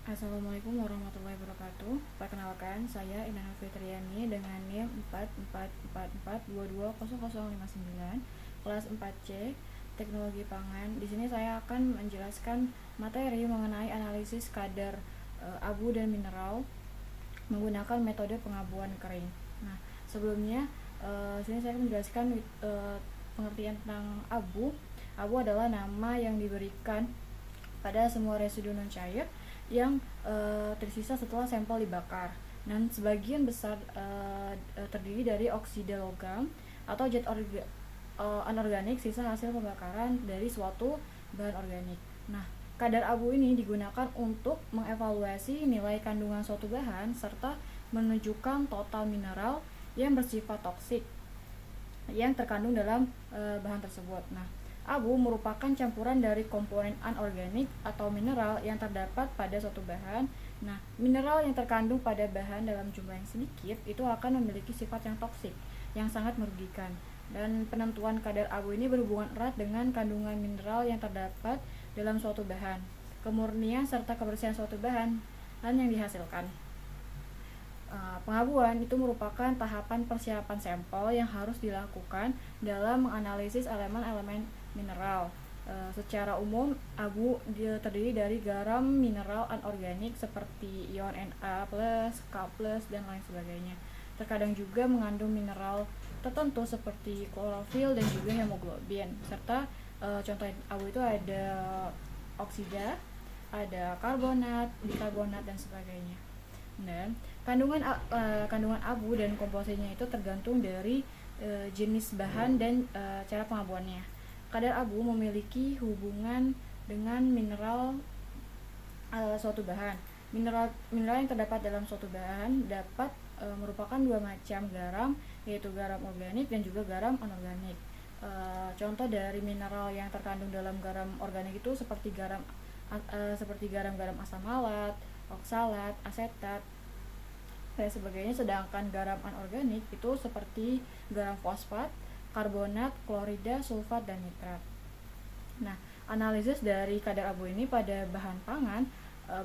Assalamualaikum warahmatullahi wabarakatuh. Perkenalkan, saya Indah Fitriani dengan NIM 444220059, kelas 4C, Teknologi Pangan. Di sini saya akan menjelaskan materi mengenai analisis kadar abu dan mineral menggunakan metode pengabuan kering. Nah, sebelumnya sini saya akan menjelaskan pengertian tentang abu. Abu adalah nama yang diberikan pada semua residu non cair yang tersisa setelah sampel dibakar. Dan sebagian besar terdiri dari oksida logam atau zat anorganik sisa hasil pembakaran dari suatu bahan organik. Nah, kadar abu ini digunakan untuk mengevaluasi nilai kandungan suatu bahan serta menunjukkan total mineral yang bersifat toksik yang terkandung dalam bahan tersebut. Nah, abu merupakan campuran dari komponen anorganik atau mineral yang terdapat pada suatu bahan. Nah, mineral yang terkandung pada bahan dalam jumlah yang sedikit itu akan memiliki sifat yang toksik, yang sangat merugikan. Dan penentuan kadar abu ini berhubungan erat dengan kandungan mineral yang terdapat dalam suatu bahan, kemurnian serta kebersihan suatu bahan dan yang dihasilkan. Pengabuan itu merupakan tahapan persiapan sampel yang harus dilakukan dalam menganalisis elemen-elemen mineral. Secara umum, abu terdiri dari garam mineral anorganik seperti ion Na+, K+, dan lain sebagainya. Terkadang juga mengandung mineral tertentu seperti klorofil dan juga hemoglobin. Serta contoh abu itu ada oksida, ada karbonat, bikarbonat, dan sebagainya. Dan kandungan abu dan komposisinya itu tergantung dari jenis bahan dan cara pengabuannya. Kadar abu memiliki hubungan dengan mineral suatu bahan. Mineral yang terdapat dalam suatu bahan dapat merupakan dua macam garam, yaitu garam organik dan juga garam anorganik. Contoh dari mineral yang terkandung dalam garam organik itu seperti garam-garam asam malat, oksalat, asetat, dan sebagainya. Sedangkan garam anorganik itu seperti garam fosfat, karbonat, klorida, sulfat, dan nitrat. Nah, analisis dari kadar abu ini pada bahan pangan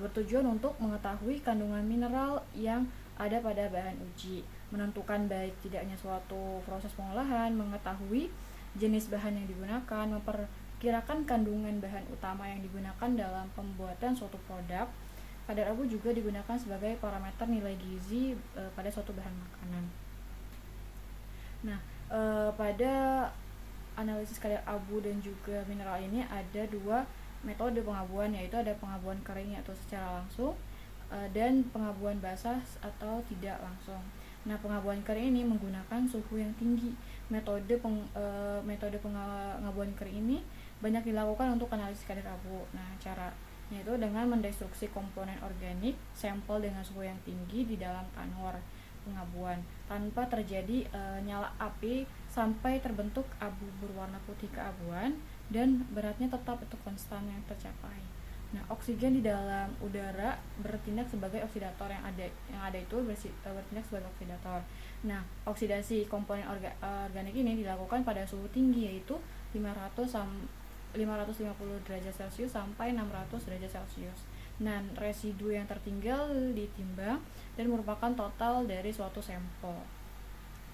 bertujuan untuk mengetahui kandungan mineral yang ada pada bahan uji, menentukan baik tidaknya suatu proses pengolahan, mengetahui jenis bahan yang digunakan, memperkirakan kandungan bahan utama yang digunakan dalam pembuatan suatu produk. Kadar abu juga digunakan sebagai parameter nilai gizi pada suatu bahan makanan. Nah, pada analisis kadar abu dan juga mineral ini ada dua metode pengabuan, yaitu ada pengabuan kering atau secara langsung dan pengabuan basah atau tidak langsung. Nah, pengabuan kering ini menggunakan suhu yang tinggi. Metode pengabuan kering ini banyak dilakukan untuk analisis kadar abu. Nah, caranya itu dengan mendestruksi komponen organik sampel dengan suhu yang tinggi di dalam tanur pengabuan tanpa terjadi nyala api sampai terbentuk abu berwarna putih keabuan dan beratnya tetap itu konstan yang tercapai. Nah, oksigen di dalam udara bertindak sebagai oksidator, yang ada itu bertindak sebagai oksidator. Nah, oksidasi komponen organik ini dilakukan pada suhu tinggi, yaitu 550 derajat Celcius sampai 600 derajat Celcius. Nah, residu yang tertinggal ditimbang dan merupakan total dari suatu sampel.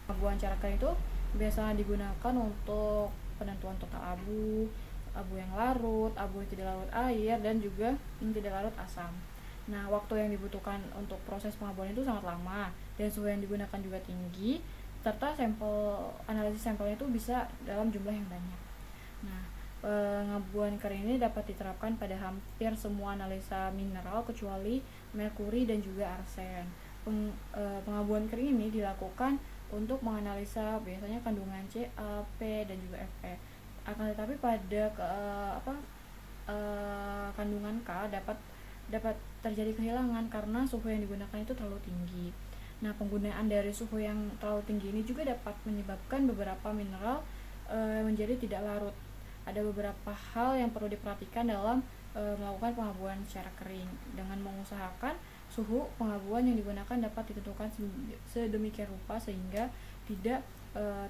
Pengabuan cara kering itu biasanya digunakan untuk penentuan total abu yang larut, abu yang tidak larut air, dan juga yang tidak larut asam. Nah, waktu yang dibutuhkan untuk proses pengabuan itu sangat lama dan suhu yang digunakan juga tinggi, serta analisis sampelnya itu bisa dalam jumlah yang banyak. Nah, pengabuan kering ini dapat diterapkan pada hampir semua analisa mineral kecuali merkuri dan juga arsen. Pengabuan kering ini dilakukan untuk menganalisa biasanya kandungan Ca, P, dan juga Fe. Akan tetapi pada kandungan K dapat terjadi kehilangan karena suhu yang digunakan itu terlalu tinggi. Nah, penggunaan dari suhu yang terlalu tinggi ini juga dapat menyebabkan beberapa mineral menjadi tidak larut. Ada beberapa hal yang perlu diperhatikan dalam melakukan pengabuan secara kering, dengan mengusahakan suhu pengabuan yang digunakan dapat ditentukan sedemikian rupa sehingga tidak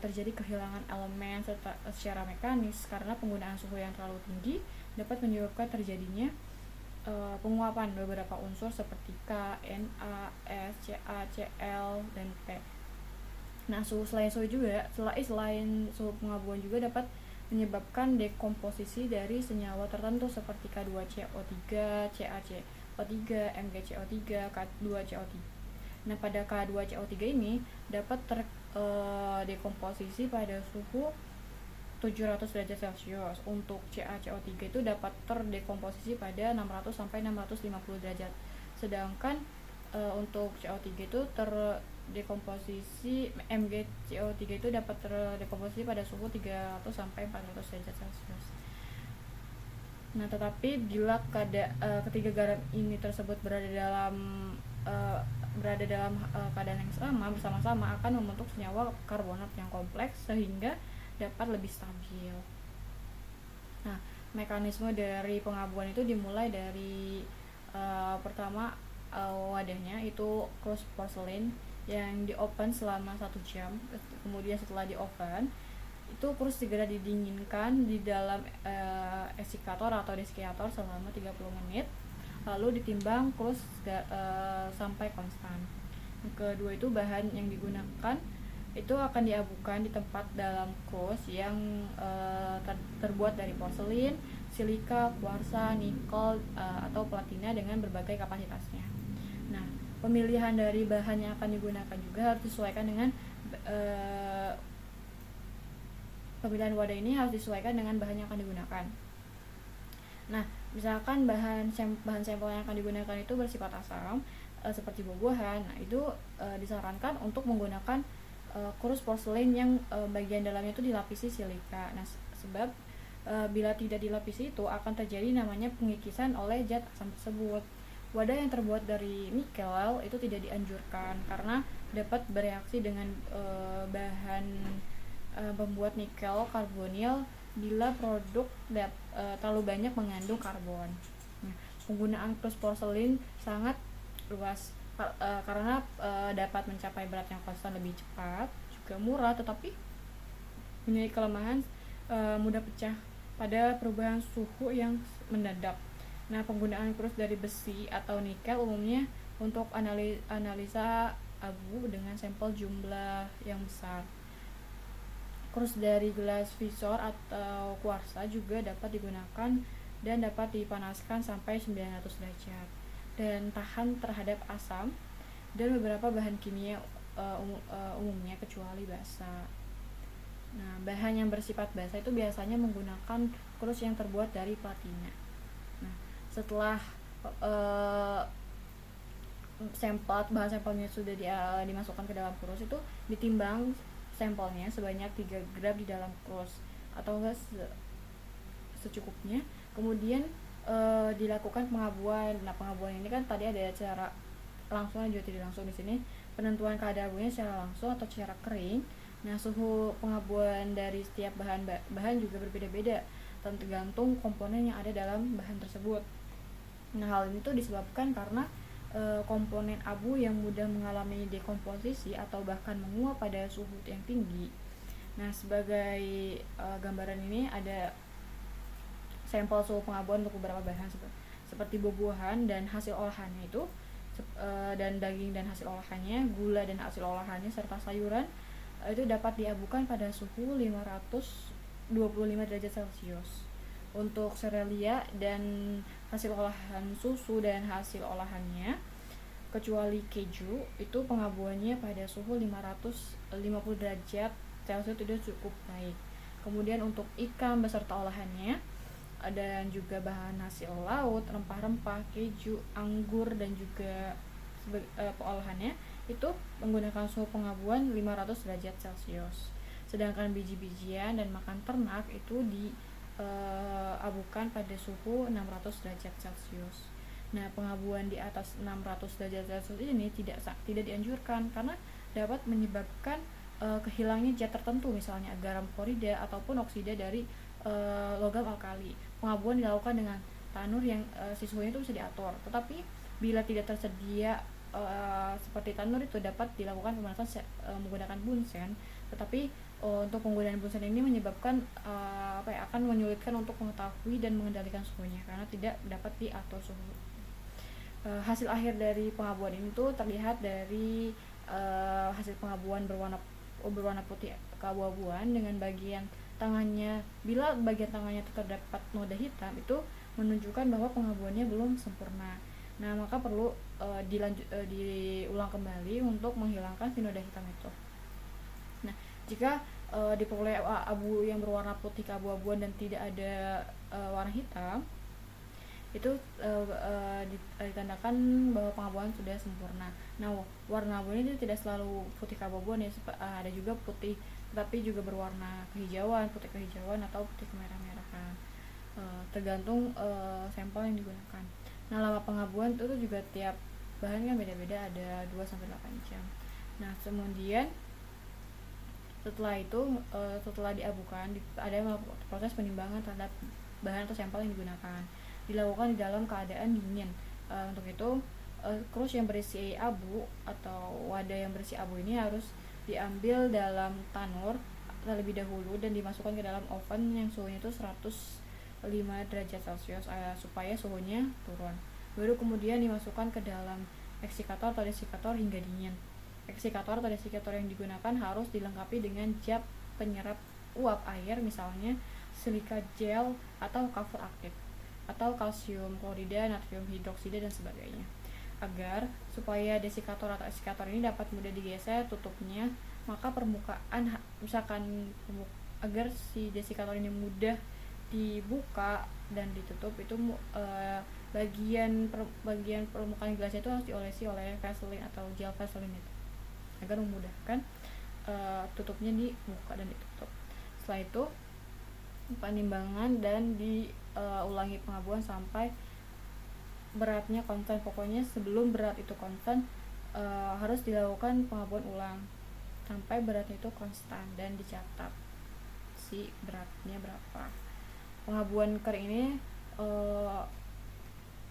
terjadi kehilangan elemen secara mekanis, karena penggunaan suhu yang terlalu tinggi dapat menyebabkan terjadinya penguapan beberapa unsur seperti K, Na, S, Ca, Cl, dan P. Nah, selain suhu pengabuan juga dapat menyebabkan dekomposisi dari senyawa tertentu seperti K2CO3, CaCO3, MgCO3, K2CO3. Nah, pada K2CO3 ini dapat dekomposisi pada suhu 700 derajat Celcius. Untuk CaCO3 itu dapat terdekomposisi pada 600 sampai 650 derajat. Sedangkan untuk CO3 itu terdekomposisi MgCO3 itu dapat terdekomposisi pada suhu 300 sampai 400 derajat Celcius. Nah, tetapi bila ketiga garam ini tersebut berada dalam keadaan yang sama bersama-sama akan membentuk senyawa karbonat yang kompleks sehingga dapat lebih stabil. Nah, mekanisme dari pengabuan itu dimulai dari pertama wadahnya itu closed porcelain yang di oven selama 1 jam. Kemudian setelah di oven itu terus segera didinginkan di dalam esikator atau desikator selama 30 menit, lalu ditimbang terus sampai konstan. Yang kedua itu bahan yang digunakan itu akan diabukan di tempat dalam krus yang terbuat dari porselin, silika, kuarsa, nikel, atau platina dengan berbagai kapasitasnya. Nah, pemilihan dari bahan yang akan digunakan juga harus disesuaikan dengan pemilihan wadah ini harus disesuaikan dengan bahan yang akan digunakan. Nah, misalkan bahan sampel yang akan digunakan itu bersifat asam seperti buah-buahan, nah itu disarankan untuk menggunakan krus porselin yang bagian dalamnya itu dilapisi silika. Nah, sebab bila tidak dilapisi itu akan terjadi namanya pengikisan oleh zat asam tersebut. Wadah yang terbuat dari nikel itu tidak dianjurkan karena dapat bereaksi dengan bahan pembuat nikel karbonil bila produk terlalu banyak mengandung karbon. Nah, penggunaan krus porselin sangat luas karena dapat mencapai berat yang konstan lebih cepat, juga murah, tetapi memiliki kelemahan mudah pecah pada perubahan suhu yang mendadak. Nah, penggunaan krus dari besi atau nikel umumnya untuk analisa abu dengan sampel jumlah yang besar. Krus dari gelas visor atau kuarsa juga dapat digunakan dan dapat dipanaskan sampai 900 derajat dan tahan terhadap asam dan beberapa bahan kimia umumnya kecuali basa. Nah, bahan yang bersifat basa itu biasanya menggunakan krus yang terbuat dari platina. Nah, setelah bahan sampelnya sudah dimasukkan ke dalam krus, itu ditimbang sampelnya sebanyak 3 gram di dalam krus atau enggak secukupnya. Kemudian dilakukan pengabuan. Nah, pengabuan ini kan tadi ada cara langsung dan juga tidak langsung. Di sini penentuan kadar abunya secara langsung atau secara kering. Nah, suhu pengabuan dari setiap bahan juga berbeda-beda tergantung komponen yang ada dalam bahan tersebut. Nah, hal ini tuh disebabkan karena komponen abu yang mudah mengalami dekomposisi atau bahkan menguap pada suhu yang tinggi. Nah, sebagai gambaran ini ada sampel suhu pengabuan untuk beberapa bahan seperti buah-buahan dan hasil olahannya itu dan daging dan hasil olahannya, gula dan hasil olahannya serta sayuran itu dapat diabukan pada suhu 525 derajat Celcius. Untuk serealia dan hasil olahan susu dan hasil olahannya kecuali keju itu pengabuannya pada suhu 550 derajat Celcius itu cukup baik. Kemudian untuk ikan beserta olahannya dan juga bahan hasil laut, rempah-rempah, keju, anggur dan juga olahannya itu menggunakan suhu pengabuan 500 derajat Celcius. Sedangkan biji-bijian dan makan ternak itu abukan pada suhu 600 derajat Celcius. Nah, pengabuan di atas 600 derajat Celcius ini tidak dianjurkan karena dapat menyebabkan kehilangnya zat tertentu, misalnya garam klorida ataupun oksida dari logam alkali. Pengabuan dilakukan dengan tanur yang suhunya itu bisa diatur. Tetapi bila tidak tersedia seperti tanur itu dapat dilakukan pemanasan menggunakan bunsen. Tetapi Untuk penggunaan bunsen ini menyebabkan akan menyulitkan untuk mengetahui dan mengendalikan suhunya karena tidak dapat diatur suhu. Hasil akhir dari pengabuan ini tuh terlihat dari hasil pengabuan berwarna putih keabu-abuan dengan bagian tangannya. Bila bagian tangannya terdapat noda hitam, itu menunjukkan bahwa pengabuannya belum sempurna. Nah, maka perlu diulang kembali untuk menghilangkan si noda hitam itu. Nah, jika diperoleh abu yang berwarna putih keabu-abuan dan tidak ada warna hitam, itu ditandakan bahwa pengabuan sudah sempurna. Nah, warna abu ini tidak selalu putih keabu-abuan ya, ada juga putih tapi juga berwarna kehijauan, putih kehijauan atau putih kemerah-merahan, tergantung sampel yang digunakan. Nah, lama pengabuan itu juga tiap bahan kan beda-beda, ada 2-8 jam. Nah, kemudian setelah itu setelah diabukan ada proses penimbangan terhadap bahan atau sampel yang digunakan, dilakukan di dalam keadaan dingin. Untuk itu krus yang berisi abu atau wadah yang berisi abu ini harus diambil dalam tanur terlebih dahulu dan dimasukkan ke dalam oven yang suhunya itu 105 derajat Celcius supaya suhunya turun. Baru kemudian dimasukkan ke dalam eksikator atau desikator hingga dingin. Eksikator atau desikator yang digunakan harus dilengkapi dengan zat penyerap uap air, misalnya silika gel atau kafur aktif atau kalsium klorida, natrium hidroksida dan sebagainya. Agar supaya desikator atau eksikator ini dapat mudah digeser tutupnya, maka permukaan agar si desikator ini mudah dibuka dan ditutup, itu bagian permukaan gelasnya itu harus diolesi oleh vaseline atau gel vaseline itu agar memudahkan tutupnya dibuka dan ditutup. Setelah itu penimbangan dan diulangi pengabuan sampai beratnya konstan. Pokoknya sebelum berat itu konstan harus dilakukan pengabuan ulang sampai beratnya itu konstan dan dicatat si beratnya berapa. Pengabuan kering ini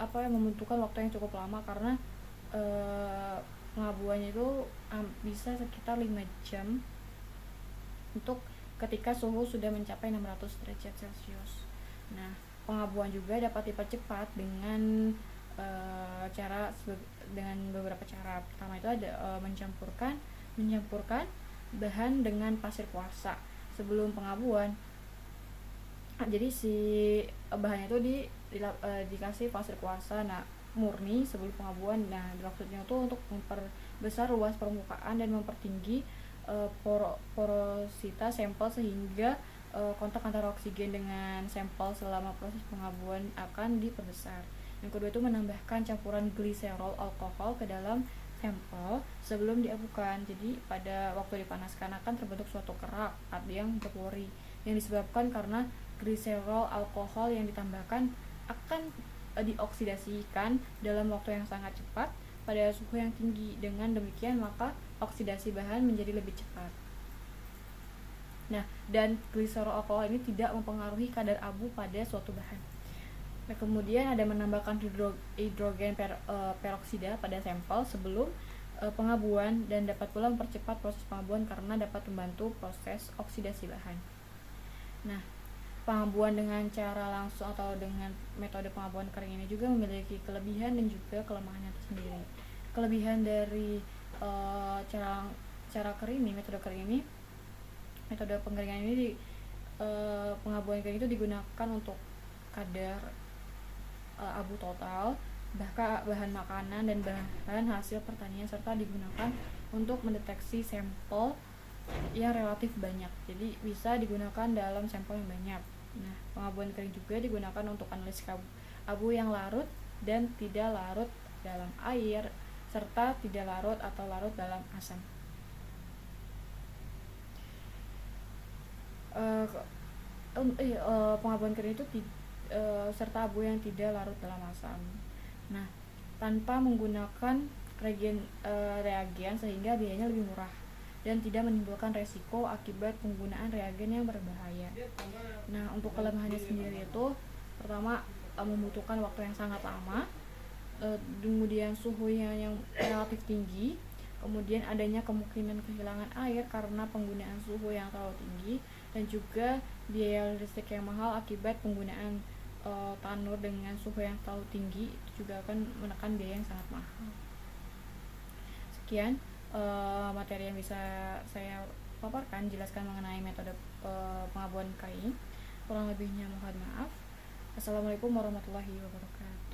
membutuhkan waktu yang cukup lama karena pengabuannya itu bisa sekitar 5 jam untuk ketika suhu sudah mencapai 600 derajat Celcius. Nah, pengabuan juga dapat dipercepat dengan dengan beberapa cara. Pertama itu ada mencampurkan bahan dengan pasir kuarsa sebelum pengabuan. Jadi si bahannya itu dikasih pasir kuarsa murni sebelum pengabuan. Nah, maksudnya itu untuk memperbesar luas permukaan dan mempertinggi porositas sampel sehingga kontak antara oksigen dengan sampel selama proses pengabuan akan diperbesar. Yang kedua itu menambahkan campuran gliserol alkohol ke dalam sampel sebelum diabukan. Jadi pada waktu dipanaskan akan terbentuk suatu kerak yang berpori yang disebabkan karena gliserol alkohol yang ditambahkan akan dioksidasikan dalam waktu yang sangat cepat pada suhu yang tinggi. Dengan demikian maka oksidasi bahan menjadi lebih cepat. Nah, dan gliserol alkohol ini tidak mempengaruhi kadar abu pada suatu bahan. Nah, kemudian ada menambahkan hidrogen peroksida pada sampel sebelum pengabuan dan dapat pula mempercepat proses pengabuan karena dapat membantu proses oksidasi bahan. Nah, pengabuan dengan cara langsung atau dengan metode pengabuan kering ini juga memiliki kelebihan dan juga kelemahannya tersendiri. Kelebihan dari cara kering ini, metode pengeringan ini pengabuan kering itu digunakan untuk kadar abu total, bahkan bahan makanan dan bahan hasil pertanian, serta digunakan untuk mendeteksi sampel yang relatif banyak. Jadi bisa digunakan dalam sampel yang banyak. Nah, pengabuan kering juga digunakan untuk analisis abu yang larut dan tidak larut dalam air, serta tidak larut atau larut dalam asam. Pengabuan kering itu serta abu yang tidak larut dalam asam. Nah, tanpa menggunakan reagen sehingga biayanya lebih murah dan tidak menimbulkan resiko akibat penggunaan reagen yang berbahaya. Nah, untuk kelemahannya sendiri itu pertama membutuhkan waktu yang sangat lama, kemudian suhunya yang relatif tinggi, kemudian adanya kemungkinan kehilangan air karena penggunaan suhu yang terlalu tinggi, dan juga biaya listrik yang mahal akibat penggunaan tanur dengan suhu yang terlalu tinggi itu juga akan menekan biaya yang sangat mahal. Sekian materi yang bisa saya paparkan, jelaskan mengenai metode pengabuan KI. Kurang lebihnya mohon maaf. Assalamualaikum warahmatullahi wabarakatuh.